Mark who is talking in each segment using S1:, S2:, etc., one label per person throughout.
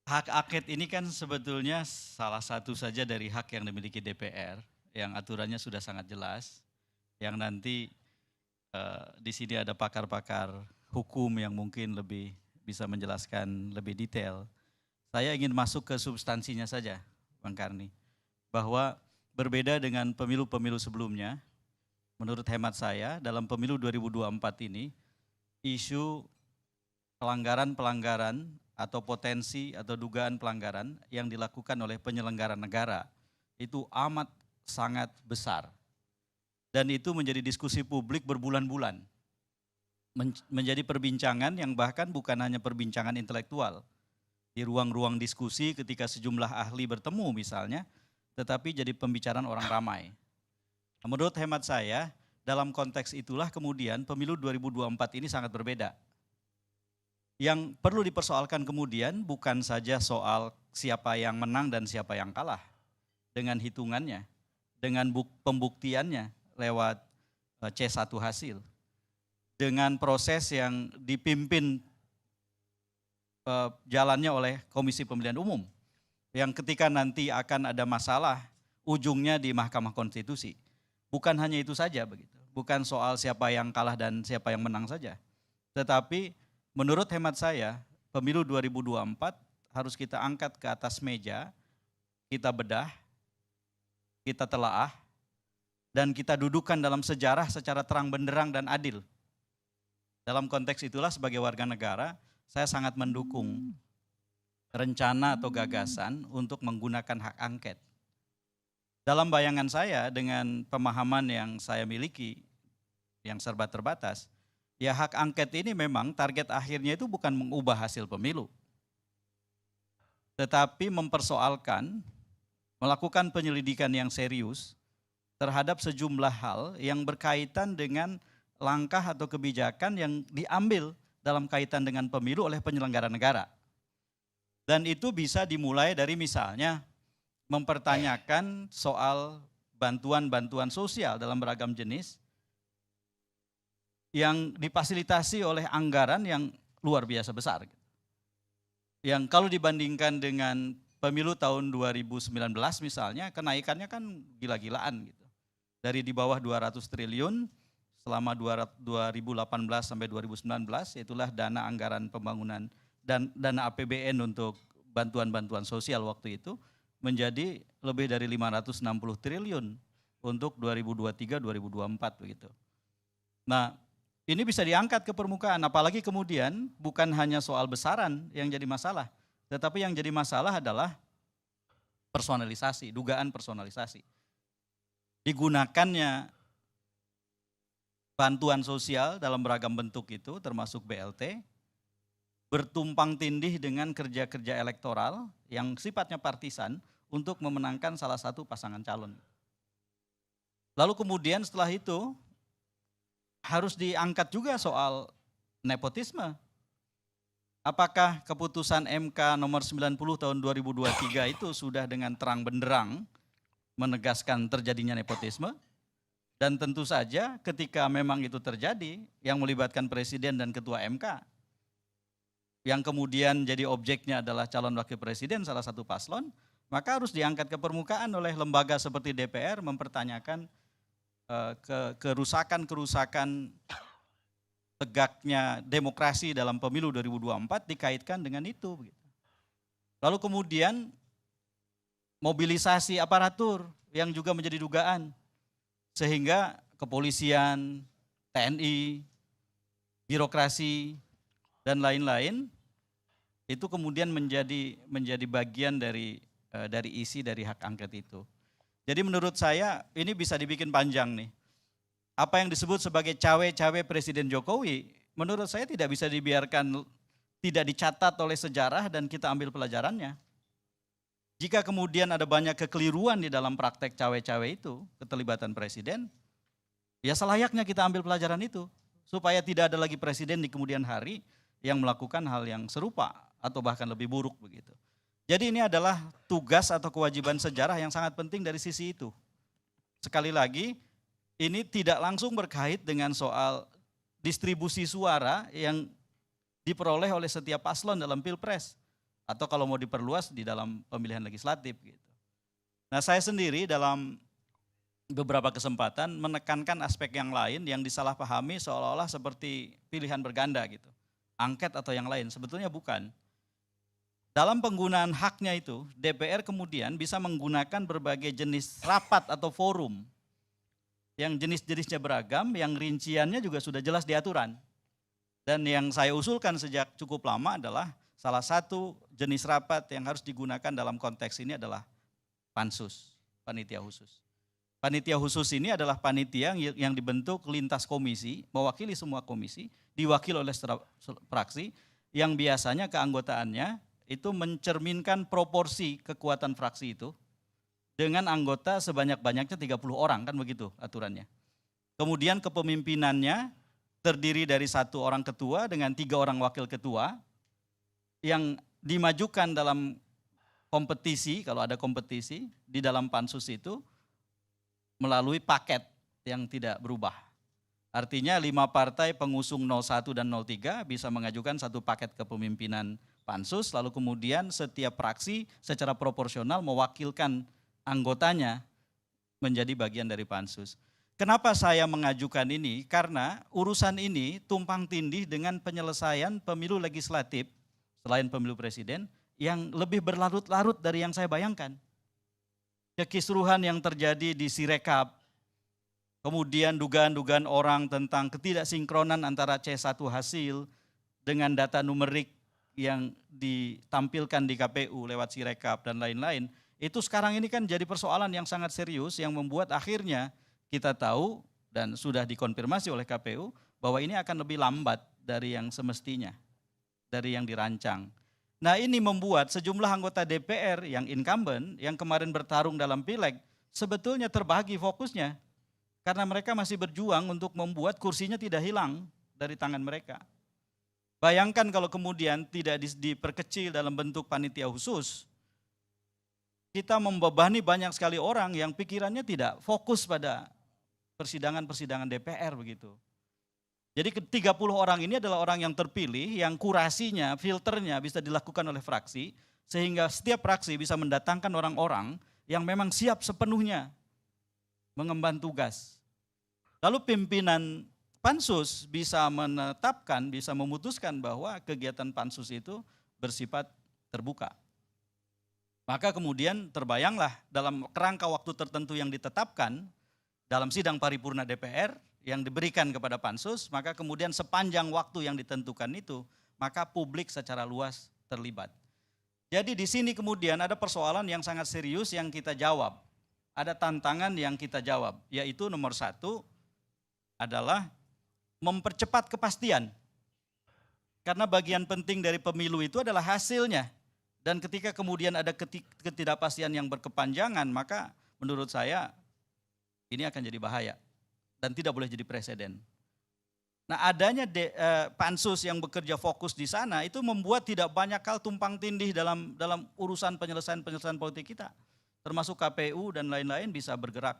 S1: Hak angket ini kan sebetulnya salah satu saja dari hak yang dimiliki DPR, yang aturannya sudah sangat jelas, yang nanti di sini ada pakar-pakar hukum yang mungkin lebih bisa menjelaskan lebih detail. Saya ingin masuk ke substansinya saja, Bang Karni, bahwa berbeda dengan pemilu-pemilu sebelumnya, menurut hemat saya dalam pemilu 2024 ini, isu pelanggaran-pelanggaran atau potensi atau dugaan pelanggaran yang dilakukan oleh penyelenggara negara itu amat sangat besar. Dan itu menjadi diskusi publik berbulan-bulan. Menjadi perbincangan yang bahkan bukan hanya perbincangan intelektual. Di ruang-ruang diskusi ketika sejumlah ahli bertemu misalnya, tetapi jadi pembicaraan orang ramai. Menurut hemat saya, dalam konteks itulah kemudian pemilu 2024 ini sangat berbeda. Yang perlu dipersoalkan kemudian bukan saja soal siapa yang menang dan siapa yang kalah dengan hitungannya, dengan pembuktiannya lewat C1 hasil, dengan proses yang dipimpin jalannya oleh Komisi Pemilihan Umum, yang ketika nanti akan ada masalah ujungnya di Mahkamah Konstitusi. Bukan hanya itu saja begitu, bukan soal siapa yang kalah dan siapa yang menang saja, tetapi menurut hemat saya pemilu 2024 harus kita angkat ke atas meja, kita bedah, kita telaah, dan kita dudukkan dalam sejarah secara terang benderang dan adil. Dalam konteks itulah sebagai warga negara, saya sangat mendukung rencana atau gagasan untuk menggunakan hak angket. Dalam bayangan saya dengan pemahaman yang saya miliki, yang serba terbatas, ya hak angket ini memang target akhirnya itu bukan mengubah hasil pemilu, tetapi mempersoalkan, melakukan penyelidikan yang serius terhadap sejumlah hal yang berkaitan dengan langkah atau kebijakan yang diambil dalam kaitan dengan pemilu oleh penyelenggara negara. Dan itu bisa dimulai dari misalnya mempertanyakan soal bantuan-bantuan sosial dalam beragam jenis yang difasilitasi oleh anggaran yang luar biasa besar. Yang kalau dibandingkan dengan pemilu tahun 2019 misalnya, kenaikannya kan gila-gilaan gitu. Dari di bawah 200 triliun selama 2018 sampai 2019, itulah dana anggaran pembangunan dan dana APBN untuk bantuan-bantuan sosial waktu itu menjadi lebih dari 560 triliun untuk 2023-2024 begitu. Nah, ini bisa diangkat ke permukaan, apalagi kemudian bukan hanya soal besaran yang jadi masalah, tetapi yang jadi masalah adalah personalisasi, dugaan personalisasi. Digunakannya bantuan sosial dalam beragam bentuk itu, termasuk BLT, bertumpang tindih dengan kerja-kerja elektoral yang sifatnya partisan untuk memenangkan salah satu pasangan calon. Lalu kemudian setelah itu harus diangkat juga soal nepotisme. Apakah keputusan MK nomor 90 tahun 2023 itu sudah dengan terang benderang menegaskan terjadinya nepotisme? Dan tentu saja ketika memang itu terjadi yang melibatkan presiden dan ketua MK, yang kemudian jadi objeknya adalah calon wakil presiden salah satu paslon, maka harus diangkat ke permukaan oleh lembaga seperti DPR mempertanyakan kerusakan-kerusakan tegaknya demokrasi dalam pemilu 2024 dikaitkan dengan itu. Lalu kemudian mobilisasi aparatur yang juga menjadi dugaan, sehingga kepolisian, TNI, birokrasi, dan lain-lain itu kemudian menjadi bagian dari isi dari hak angket itu. Jadi menurut saya ini bisa dibikin panjang nih. Apa yang disebut sebagai cawe-cawe Presiden Jokowi, menurut saya tidak bisa dibiarkan tidak dicatat oleh sejarah dan kita ambil pelajarannya. Jika kemudian ada banyak kekeliruan di dalam praktek cawe-cawe itu, keterlibatan presiden, ya selayaknya kita ambil pelajaran itu, supaya tidak ada lagi presiden di kemudian hari yang melakukan hal yang serupa atau bahkan lebih buruk begitu. Jadi ini adalah tugas atau kewajiban sejarah yang sangat penting dari sisi itu. Sekali lagi, ini tidak langsung berkait dengan soal distribusi suara yang diperoleh oleh setiap paslon dalam pilpres, Atau kalau mau diperluas di dalam pemilihan legislatif gitu. Nah, saya sendiri dalam beberapa kesempatan menekankan aspek yang lain yang disalahpahami seolah-olah seperti pilihan berganda gitu. Angket atau yang lain, sebetulnya bukan. Dalam penggunaan haknya itu, DPR kemudian bisa menggunakan berbagai jenis rapat atau forum yang jenis-jenisnya beragam, yang rinciannya juga sudah jelas di aturan. Dan yang saya usulkan sejak cukup lama adalah salah satu jenis rapat yang harus digunakan dalam konteks ini adalah pansus, panitia khusus. Panitia khusus ini adalah panitia yang dibentuk lintas komisi, mewakili semua komisi, diwakili oleh fraksi, yang biasanya keanggotaannya itu mencerminkan proporsi kekuatan fraksi itu dengan anggota sebanyak-banyaknya 30 orang, kan begitu aturannya. Kemudian kepemimpinannya terdiri dari 1 orang ketua dengan 3 orang wakil ketua yang dimajukan dalam kompetisi, kalau ada kompetisi di dalam pansus itu melalui paket yang tidak berubah. Artinya 5 partai pengusung 01 dan 03 bisa mengajukan 1 paket kepemimpinan pansus, lalu kemudian setiap fraksi secara proporsional mewakilkan anggotanya menjadi bagian dari pansus. Kenapa saya mengajukan ini? Karena urusan ini tumpang tindih dengan penyelesaian pemilu legislatif selain pemilu presiden yang lebih berlarut-larut dari yang saya bayangkan. Kekisruhan yang terjadi di Sirekap, kemudian dugaan-dugaan orang tentang ketidaksinkronan antara C1 hasil dengan data numerik yang ditampilkan di KPU lewat Sirekap dan lain-lain, itu sekarang ini kan jadi persoalan yang sangat serius yang membuat akhirnya kita tahu dan sudah dikonfirmasi oleh KPU bahwa ini akan lebih lambat dari yang semestinya, dari yang dirancang. Nah, ini membuat sejumlah anggota DPR yang incumbent, yang kemarin bertarung dalam pileg, sebetulnya terbagi fokusnya. Karena mereka masih berjuang untuk membuat kursinya tidak hilang dari tangan mereka. Bayangkan kalau kemudian tidak diperkecil dalam bentuk panitia khusus, kita membebani banyak sekali orang yang pikirannya tidak fokus pada persidangan-persidangan DPR begitu. Jadi 30 orang ini adalah orang yang terpilih, yang kurasinya, filternya bisa dilakukan oleh fraksi, sehingga setiap fraksi bisa mendatangkan orang-orang yang memang siap sepenuhnya mengemban tugas. Lalu pimpinan pansus bisa menetapkan, bisa memutuskan bahwa kegiatan pansus itu bersifat terbuka. Maka kemudian terbayanglah dalam kerangka waktu tertentu yang ditetapkan dalam sidang paripurna DPR, yang diberikan kepada pansus, maka kemudian sepanjang waktu yang ditentukan itu, maka publik secara luas terlibat. Jadi di sini kemudian ada persoalan yang sangat serius yang kita jawab. Ada tantangan yang kita jawab, yaitu nomor 1 adalah mempercepat kepastian. Karena bagian penting dari pemilu itu adalah hasilnya. Dan ketika kemudian ada ketidakpastian yang berkepanjangan, maka menurut saya ini akan jadi bahaya. Dan tidak boleh jadi presiden. Nah, adanya pansus yang bekerja fokus di sana itu membuat tidak banyak hal tumpang tindih dalam urusan penyelesaian politik kita. Termasuk KPU dan lain-lain bisa bergerak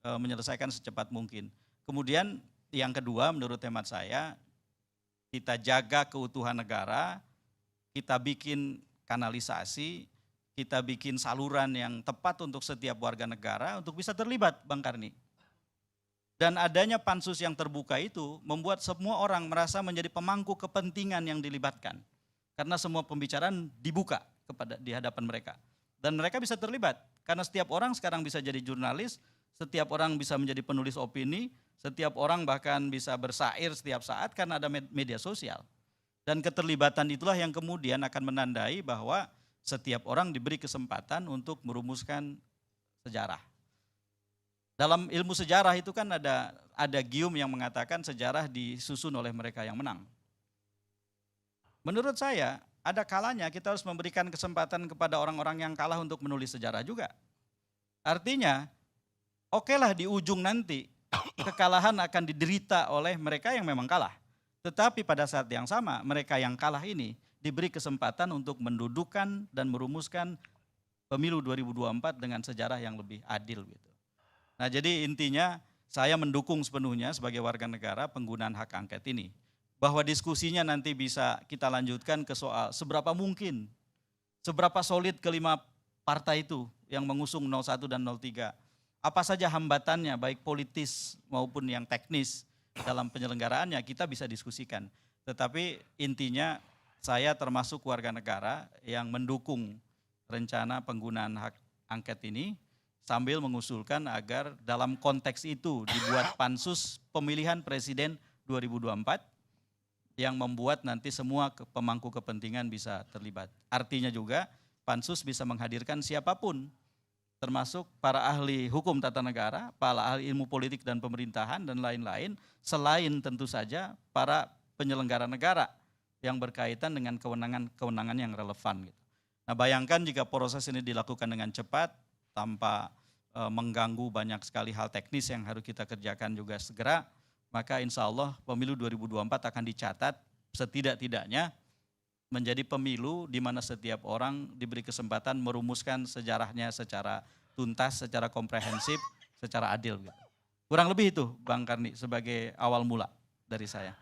S1: menyelesaikan secepat mungkin. Kemudian yang kedua menurut hemat saya, kita jaga keutuhan negara, kita bikin kanalisasi, kita bikin saluran yang tepat untuk setiap warga negara untuk bisa terlibat, Bang Karni. Dan adanya pansus yang terbuka itu membuat semua orang merasa menjadi pemangku kepentingan yang dilibatkan. Karena semua pembicaraan dibuka di hadapan mereka. Dan mereka bisa terlibat. Karena setiap orang sekarang bisa jadi jurnalis, setiap orang bisa menjadi penulis opini, setiap orang bahkan bisa bersair setiap saat karena ada media sosial. Dan keterlibatan itulah yang kemudian akan menandai bahwa setiap orang diberi kesempatan untuk merumuskan sejarah. Dalam ilmu sejarah itu kan ada gium yang mengatakan sejarah disusun oleh mereka yang menang. Menurut saya, ada kalanya kita harus memberikan kesempatan kepada orang-orang yang kalah untuk menulis sejarah juga. Artinya, okelah di ujung nanti kekalahan akan diderita oleh mereka yang memang kalah. Tetapi pada saat yang sama, mereka yang kalah ini diberi kesempatan untuk mendudukkan dan merumuskan pemilu 2024 dengan sejarah yang lebih adil gitu. Nah, jadi intinya saya mendukung sepenuhnya sebagai warga negara penggunaan hak angket ini. Bahwa diskusinya nanti bisa kita lanjutkan ke soal seberapa mungkin seberapa solid kelima partai itu yang mengusung 01 dan 03. Apa saja hambatannya baik politis maupun yang teknis dalam penyelenggaraannya kita bisa diskusikan. Tetapi intinya saya termasuk warga negara yang mendukung rencana penggunaan hak angket ini sambil mengusulkan agar dalam konteks itu dibuat pansus pemilihan presiden 2024 yang membuat nanti semua pemangku kepentingan bisa terlibat. Artinya juga pansus bisa menghadirkan siapapun, termasuk para ahli hukum tata negara, para ahli ilmu politik dan pemerintahan dan lain-lain, selain tentu saja para penyelenggara negara yang berkaitan dengan kewenangan-kewenangan yang relevan. Nah, bayangkan jika proses ini dilakukan dengan cepat, tanpa mengganggu banyak sekali hal teknis yang harus kita kerjakan juga segera, maka insya Allah pemilu 2024 akan dicatat setidak-tidaknya menjadi pemilu di mana setiap orang diberi kesempatan merumuskan sejarahnya secara tuntas, secara komprehensif, secara adil. Kurang lebih itu Bang Karni sebagai awal mula dari saya.